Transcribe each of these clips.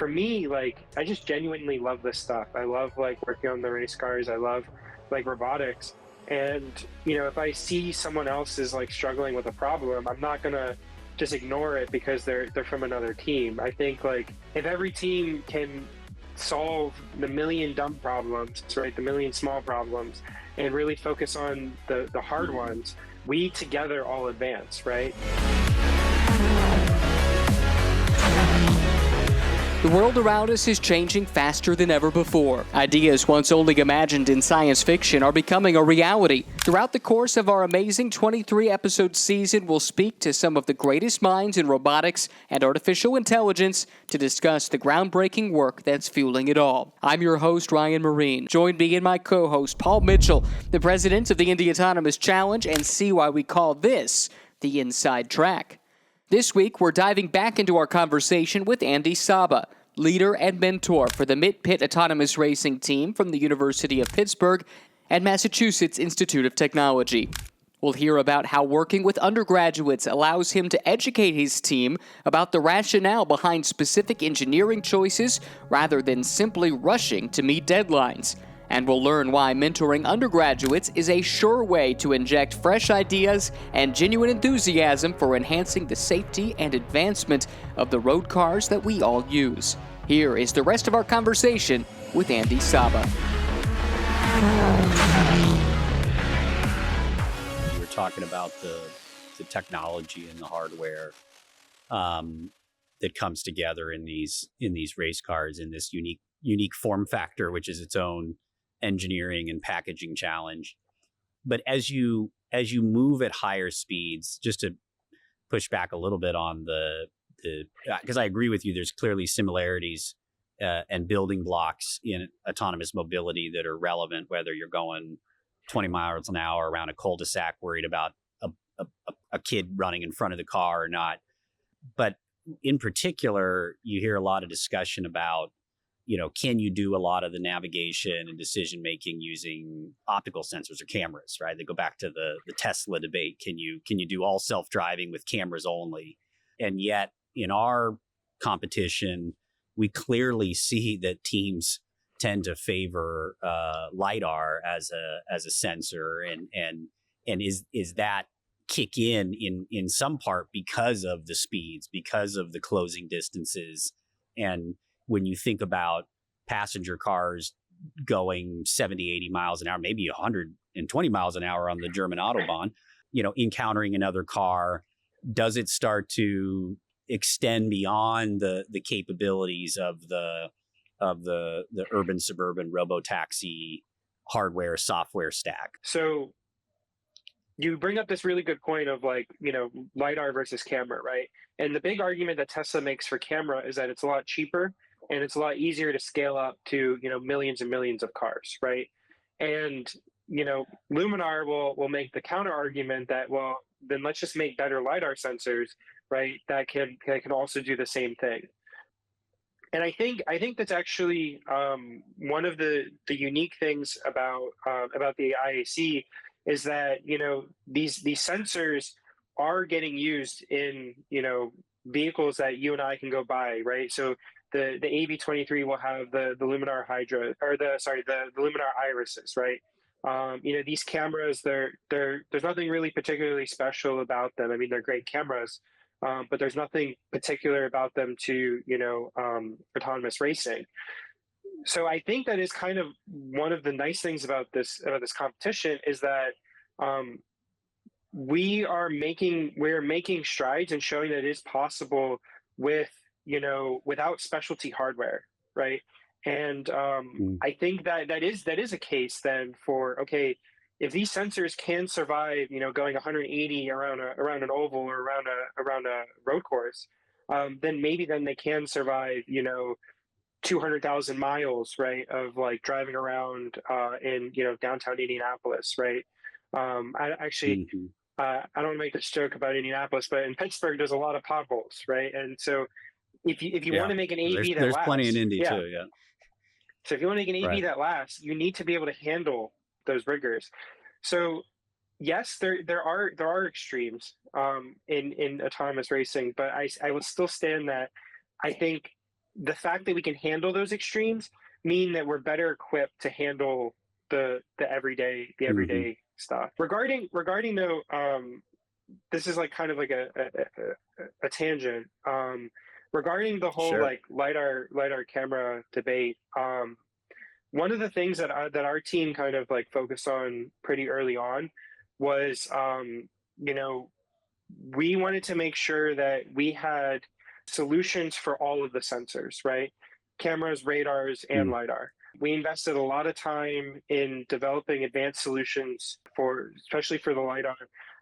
for me, like, I just genuinely love this stuff. I love like working on the race cars. I love like robotics. And, if I see someone else is like struggling with a problem, I'm not gonna just ignore it because they're from another team. I think like if every team can solve the million dumb problems, right, the million small problems, and really focus on the hard ones, we together all advance, right? The world around us is changing faster than ever before. Ideas once only imagined in science fiction are becoming a reality. Throughout the course of our amazing 23-episode season, we'll speak to some of the greatest minds in robotics and artificial intelligence to discuss the groundbreaking work that's fueling it all. I'm your host, Ryan Marine. Join me and my co-host, Paul Mitchell, the president of the Indy Autonomous Challenge, and see why we call this the Inside Track. This week, we're diving back into our conversation with Andy Saba, leader and mentor for the Mid-Pit Autonomous Racing Team from the University of Pittsburgh and Massachusetts Institute of Technology. We'll hear about how working with undergraduates allows him to educate his team about the rationale behind specific engineering choices rather than simply rushing to meet deadlines. And we'll learn why mentoring undergraduates is a sure way to inject fresh ideas and genuine enthusiasm for enhancing the safety and advancement of the road cars that we all use. Here is the rest of our conversation with Andy Saba. You were talking about the technology and the hardware that comes together in these race cars in this unique form factor, which is its own engineering and packaging challenge. But as you move at higher speeds, just to push back a little bit on the because I agree with you, there's clearly similarities and building blocks in autonomous mobility that are relevant, whether you're going 20 miles an hour around a cul-de-sac worried about a kid running in front of the car or not. But in particular, you hear a lot of discussion about, can you do a lot of the navigation and decision making using optical sensors or cameras, right? They go back to the Tesla debate. Can you do all self-driving with cameras only? And yet in our competition, we clearly see that teams tend to favor LiDAR as a sensor, and is that kick in some part because of the speeds, because of the closing distances. And when you think about passenger cars going 70, 80 miles an hour, maybe 120 miles an hour on the German Autobahn, encountering another car, does it start to extend beyond the capabilities of the urban suburban robotaxi hardware software stack? So you bring up this really good point of like, LiDAR versus camera, right? And the big argument that Tesla makes for camera is that it's a lot cheaper and it's a lot easier to scale up to, millions and millions of cars, right? And, Luminar will make the counter argument that, well, then let's just make better LiDAR sensors, right? That can also do the same thing. And I think that's actually one of the unique things about the IAC is that these sensors are getting used in vehicles that you and I can go buy, right? So the AB23 will have the Luminar Hydra, or the Luminar irises, right? These cameras, there's nothing really particularly special about them. I mean, they're great cameras, but there's nothing particular about them to autonomous racing. So I think that is kind of one of the nice things about this competition is that we are making strides and showing that it is possible with without specialty hardware, right? And I think that is a case then for, okay, if these sensors can survive, going 180 around an oval or around a road course, then they can survive, 200,000 miles, right, of like driving around in downtown Indianapolis, right? I actually. I don't want to make this joke about Indianapolis, but in Pittsburgh, there's a lot of potholes, right? And so if you want to make an AV there's plenty in Indy too, yeah. So if you want to make an AV Right. that lasts, you need to be able to handle those rigors. So yes, there are extremes in autonomous racing, but I would still stand that I think the fact that we can handle those extremes mean that we're better equipped to handle the Hmm. everyday stuff. Regarding though, this is like kind of like a tangent. Regarding the whole Sure. like lidar camera debate, one of the things that our team kind of like focused on pretty early on was, you know, we wanted to make sure that we had solutions for all of the sensors, right? Cameras, radars, and Mm. lidar. We invested a lot of time in developing advanced solutions for, especially for the lidar,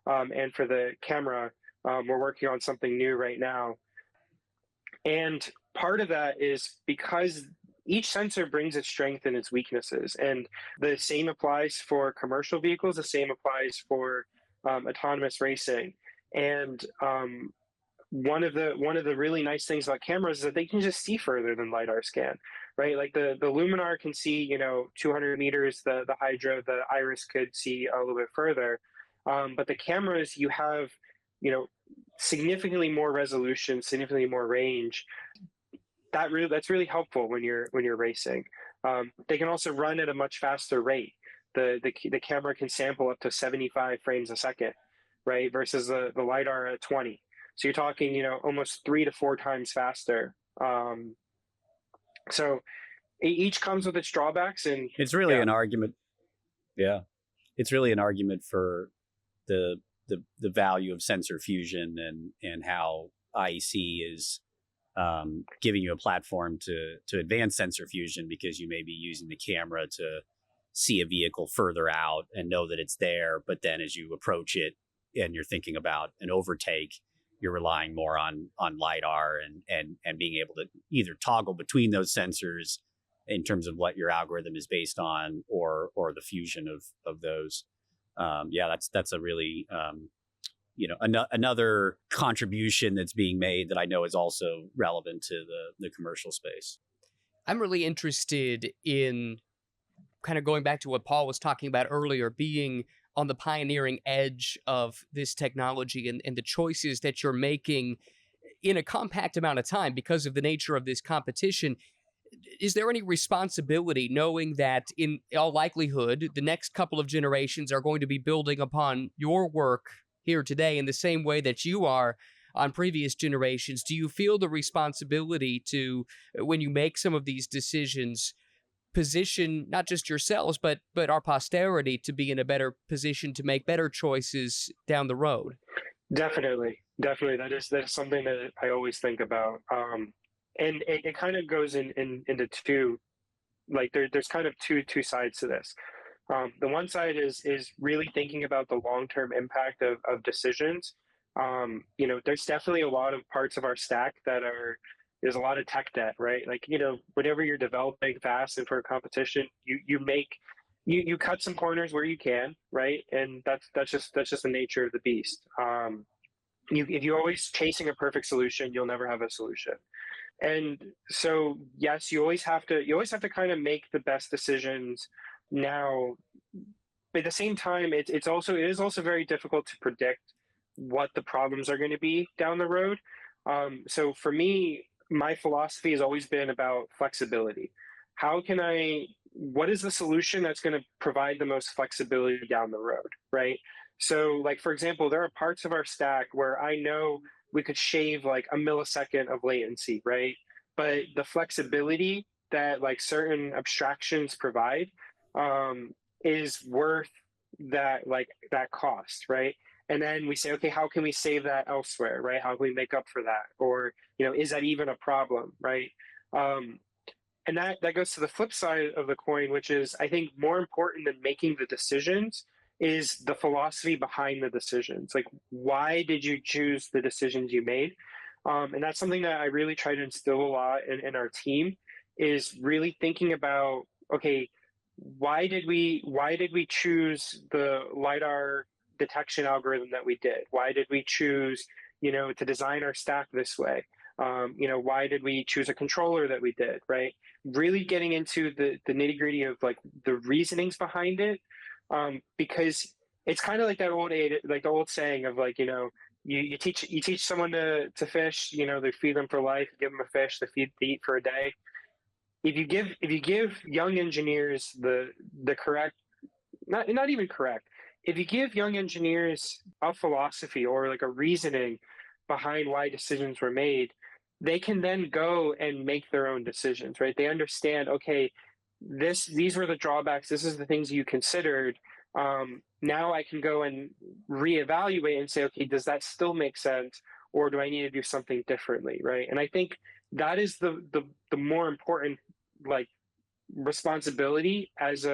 and for the camera. We're working on something new right now, and part of that is because each sensor brings its strength and its weaknesses. And the same applies for commercial vehicles, the same applies for autonomous racing. And one of the really nice things about cameras is that they can just see further than lidar scan, right? Like the luminar can see 200 meters, the hydra, the iris could see a little bit further, but the cameras, you have you know significantly more resolution, significantly more range. That's really helpful when you're racing. They can also run at a much faster rate. The camera can sample up to 75 frames a second, right? Versus the lidar at 20. So you're talking, almost 3 to 4 times faster. So each comes with its drawbacks, and It's really yeah, an argument. Yeah, it's really an argument for the the value of sensor fusion and how IEC is giving you a platform to advance sensor fusion, because you may be using the camera to see a vehicle further out and know that it's there, but then as you approach it and you're thinking about an overtake, you're relying more on lidar and being able to either toggle between those sensors in terms of what your algorithm is based on, or the fusion of those. Yeah, that's a really another contribution that's being made that I know is also relevant to the commercial space. I'm really interested in kind of going back to what Paul was talking about earlier, being on the pioneering edge of this technology and the choices that you're making in a compact amount of time because of the nature of this competition. Is there any responsibility knowing that in all likelihood, the next couple of generations are going to be building upon your work here today in the same way that you are on previous generations? Do you feel the responsibility to, when you make some of these decisions, position not just yourselves but our posterity to be in a better position to make better choices down the road? definitely, that is something that I always think about. And it kind of goes into two, like there's kind of two sides to this. The one side is really thinking about the long term impact of decisions. There's definitely a lot of parts of our stack that are there's a lot of tech debt, right? Like, whenever you're developing fast and for a competition, you cut some corners where you can, right? And that's just the nature of the beast. If you're always chasing a perfect solution, you'll never have a solution. And so, yes, you always have to kind of make the best decisions now. But at the same time, it is also very difficult to predict what the problems are going to be down the road. So for me, my philosophy has always been about flexibility. What is the solution that's going to provide the most flexibility down the road, right? So, like, for example, there are parts of our stack where I know we could shave like a millisecond of latency, right? But the flexibility that like certain abstractions provide, is worth that cost, right? And then we say, okay, how can we save that elsewhere, right? How can we make up for that? Or, is that even a problem, right? Um, and that goes to the flip side of the coin, which is, I think, more important than making the decisions is the philosophy behind the decisions. Like, why did you choose the decisions you made? And that's something that I really try to instill a lot in our team, is really thinking about, okay, why did we choose the lidar detection algorithm that we did? Why did we choose, to design our stack this way? Why did we choose a controller that we did, right? Really getting into the nitty gritty of like the reasonings behind it, because it's kind of like the old saying of like, you teach someone to fish. They feed them for life. Give them a fish, they eat for a day. If you give young engineers the correct, not even correct, if you give young engineers a philosophy or like a reasoning behind why decisions were made, they can then go and make their own decisions, right? They understand, okay, these were the drawbacks, this is the things you considered. Now I can go and reevaluate and say, okay, does that still make sense, or do I need to do something differently, right? And I think that is the more important, like, responsibility as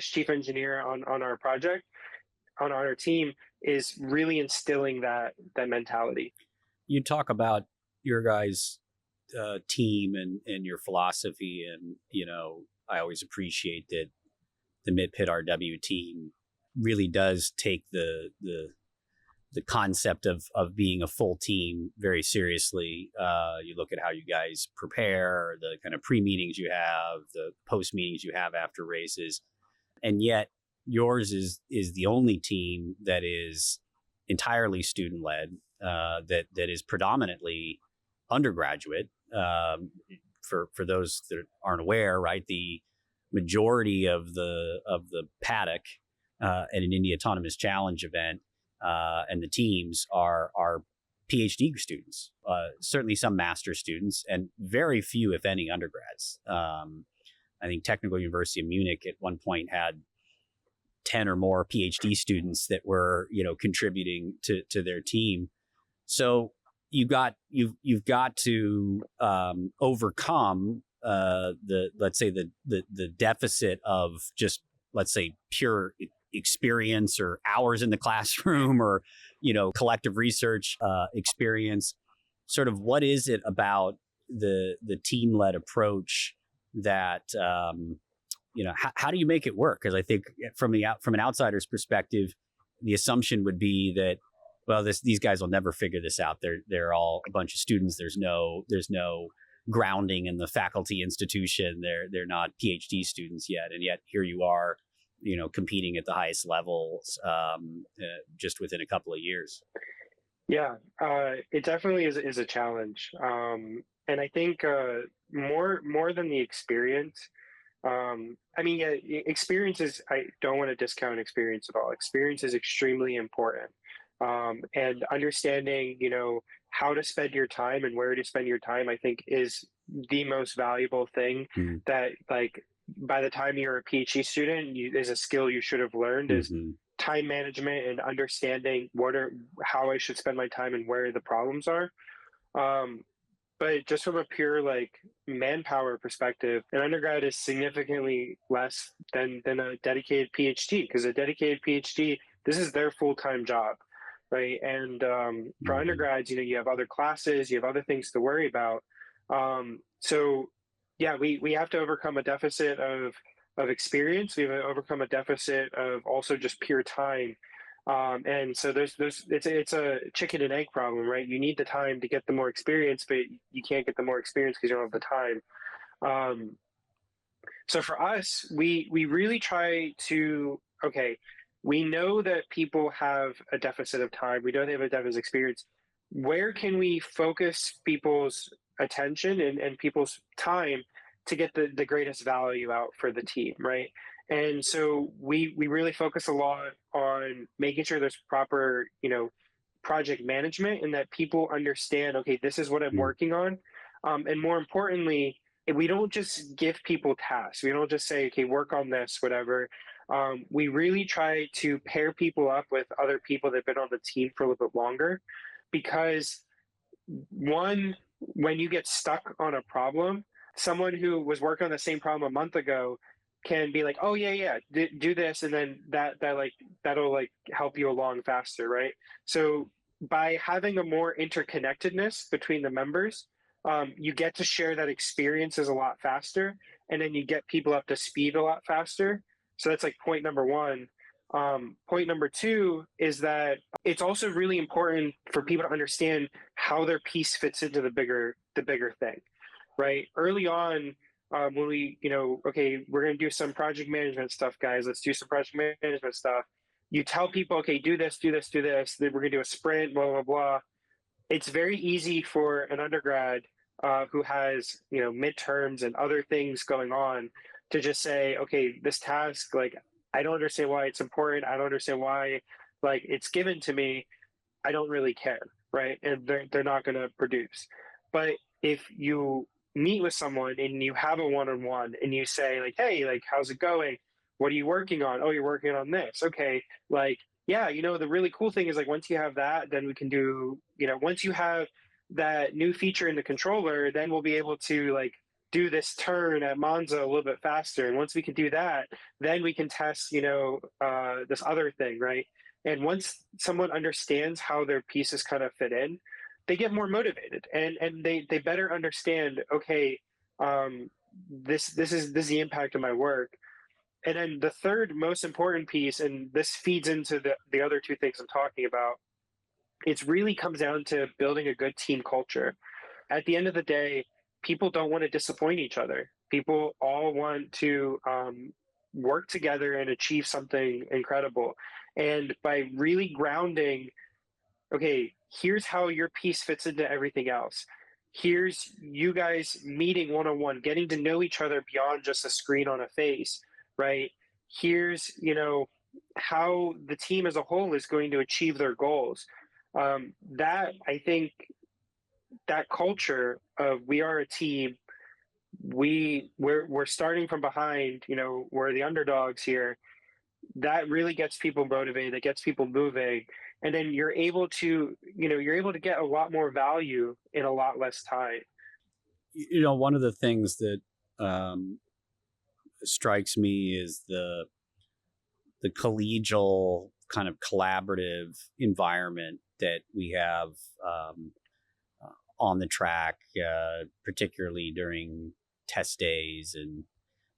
chief engineer on our project, on our team, is really instilling that mentality. You talk about your guys' team and your philosophy, and I always appreciate that the Mid-Pit RW team really does take the concept of being a full team very seriously. You look at how you guys prepare, the kind of pre-meetings you have, the post-meetings you have after races, and yet yours is the only team that is entirely student-led, that is predominantly undergraduate. For those that aren't aware, right, the majority of the paddock at an Indy Autonomous Challenge event, and the teams are PhD students, certainly some master students, and very few, if any, undergrads. I think Technical University of Munich at one point had 10 or more PhD students that were, contributing to their team. So you've got to overcome let's say the deficit of just, let's say, pure experience or hours in the classroom or collective research experience. Sort of, what is it about the team-led approach that how do you make it work? Because I think from an outsider's perspective, the assumption would be that, well, these guys will never figure this out. They're all a bunch of students. There's no grounding in the faculty institution. They're not PhD students yet, and yet here you are, competing at the highest levels, just within a couple of years. Yeah, it definitely is a challenge, and I think more than the experience. I mean, yeah, experience is. I don't want to discount experience at all. Experience is extremely important, and understanding, how to spend your time and where to spend your time, I think, is the most valuable thing. That, like, by the time you're a PhD student, is a skill you should have learned, is time management and understanding how I should spend my time and where the problems are. But just from a pure, like, manpower perspective, an undergrad is significantly less than a dedicated PhD, because a dedicated PhD, this is their full-time job, right? And for undergrads, you have other classes, you have other things to worry about. So yeah, we have to overcome a deficit of experience. We have to overcome a deficit of also just pure time. And so it's a chicken and egg problem, right? You need the time to get the more experience, but you can't get the more experience because you don't have the time. So for us, we really try to, okay, we know that people have a deficit of time. We know they have a deficit of experience. Where can we focus people's attention and people's time to get the greatest value out for the team, right? And so we really focus a lot on making sure there's proper, project management, and that people understand, okay, this is what I'm working on. And more importantly, we don't just give people tasks. We don't just say, okay, work on this, whatever. We really try to pair people up with other people that have been on the team for a little bit longer, because one, when you get stuck on a problem, someone who was working on the same problem a month ago can be like, oh yeah, do this, and then that'll like help you along faster, right? So by having a more interconnectedness between the members, you get to share that experiences a lot faster, and then you get people up to speed a lot faster. So that's like point number one. Point number two is that it's also really important for people to understand how their piece fits into the bigger thing, right? Early on, when we, okay, we're going to do some project management stuff, guys. Let's do some project management stuff. you tell people, okay, do this, do this, do this, then we're gonna do a sprint, blah blah blah. It's very easy for an undergrad who has, you know, midterms and other things going on to just say, okay, this task, like, I don't understand why it's important, I don't understand why, like, it's given to me, I don't really care, right? And they're not going to produce. But if you meet with someone and you have a one-on-one and you say, like, hey, like, how's it going? What are you working on? Oh, you're working on this. Okay, like, yeah, you know, the really cool thing is, like, once you have that, then we can do, you know, once you have that new feature in the controller, then we'll be able to, like, do this turn at Monza a little bit faster. And once we can do that, then we can test, you know, this other thing, right? And once someone understands how their pieces kind of fit in, they get more motivated, and they better understand, okay, um, this is the impact of my work. And then the third most important piece, and this feeds into the other two things I'm talking about, it really comes down to building a good team culture. At the end of the day, people don't want to disappoint each other. People all want to work together and achieve something incredible. And by really grounding, okay, here's how your piece fits into everything else. Here's you guys meeting one on one, getting to know each other beyond just a screen on a face, right? Here's, you know, how the team as a whole is going to achieve their goals. That I think that culture of we are a team, we're starting from behind, you know, we're the underdogs here, that really gets people motivated, it gets people moving, and then you're able to, you know, you're able to get a lot more value in a lot less time. You know, one of the things that strikes me is the collegial kind of collaborative environment that we have on the track, particularly during test days and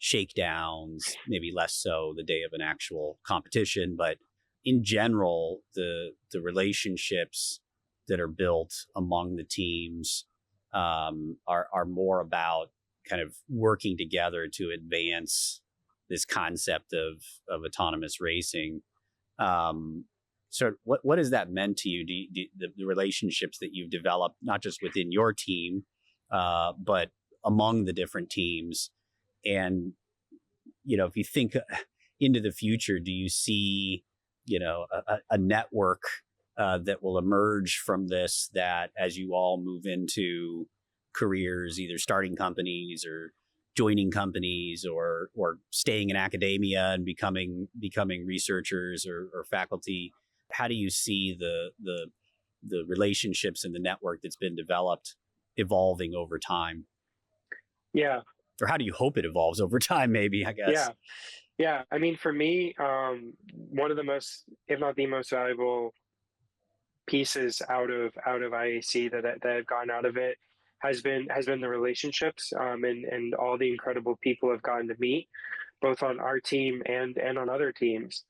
shakedowns, maybe less so the day of an actual competition. But in general, the relationships that are built among the teams are more about kind of working together to advance this concept of autonomous racing. So what has that meant to you? The relationships that you've developed, not just within your team, but among the different teams? And, you know, if you think into the future, do you see, you know, a network that will emerge from this, that as you all move into careers, either starting companies or joining companies or staying in academia and becoming researchers or faculty, how do you see the relationships and the network that's been developed evolving over time? Yeah. Or how do you hope it evolves over time, maybe, I guess? Yeah. I mean, for me, one of the most, if not the most valuable pieces out of IAC that have gone out of it has been the relationships, and all the incredible people I've gotten to meet, both on our team and on other teams.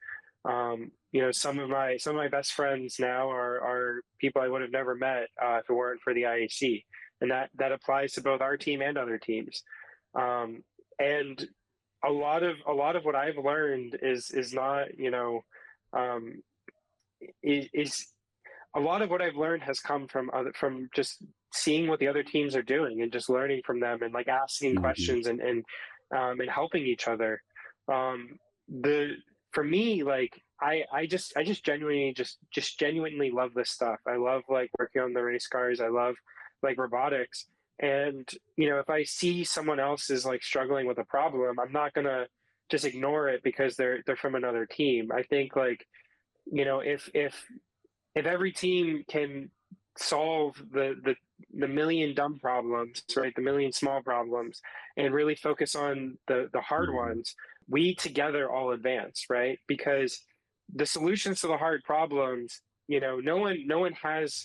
You know, some of my best friends now are people I would have never met if it weren't for the IAC, and that applies to both our team and other teams. And a lot of what I've learned is not, you know, is a lot of what I've learned has come from just seeing what the other teams are doing and just learning from them and, like, asking Mm-hmm. questions and helping each other. The For me, like, I just genuinely genuinely love this stuff. I love, like, working on the race cars. I love, like, robotics. And, you know, if I see someone else is, like, struggling with a problem, I'm not gonna just ignore it because they're from another team. I think, like, you know, if every team can solve the million dumb problems, right, the million small problems, and really focus on the hard Mm-hmm. ones, we together all advance, right? Because the solutions to the hard problems, you know, no one has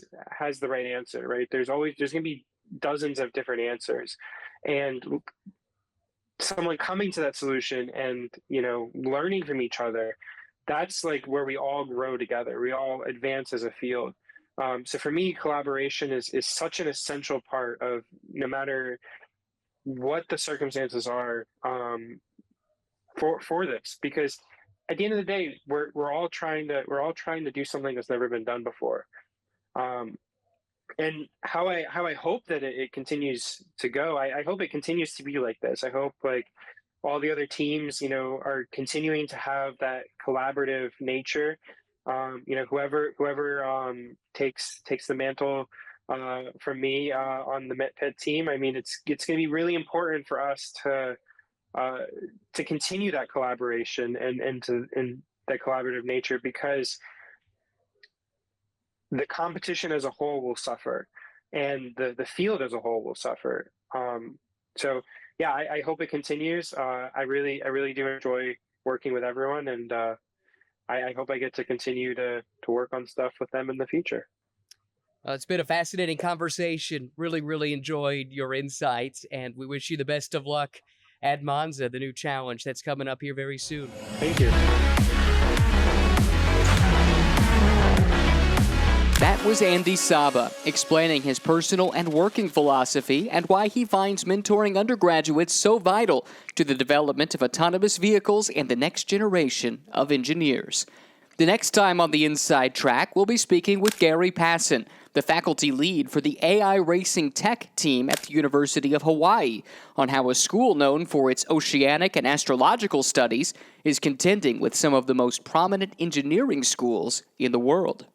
the right answer, right? There's going to be dozens of different answers, and someone coming to that solution and, you know, learning from each other, that's, like, where we all grow together, we all advance as a field. So for me, collaboration is such an essential part of, no matter what the circumstances are, for this, because at the end of the day, we're all trying to do something that's never been done before. Um, and how I hope that it continues to go. I hope it continues to be like this. I hope like all the other teams, are continuing to have that collaborative nature. Whoever takes the mantle from me on the Met Pit team. I mean, it's going to be really important for us uh, to continue that collaboration and that collaborative nature, because the competition as a whole will suffer, and the field as a whole will suffer. So yeah, I hope it continues. I really do enjoy working with everyone, and I hope I get to continue to work on stuff with them in the future. It's been a fascinating conversation. Really, really enjoyed your insights, and we wish you the best of luck at Monza, the new challenge that's coming up here very soon. Thank you. That was Andy Saba explaining his personal and working philosophy and why he finds mentoring undergraduates so vital to the development of autonomous vehicles and the next generation of engineers. The next time on the Inside Track, we'll be speaking with Gary Passon, the faculty lead for the AI Racing Tech team at the University of Hawaii, on how a school known for its oceanic and astrological studies is contending with some of the most prominent engineering schools in the world.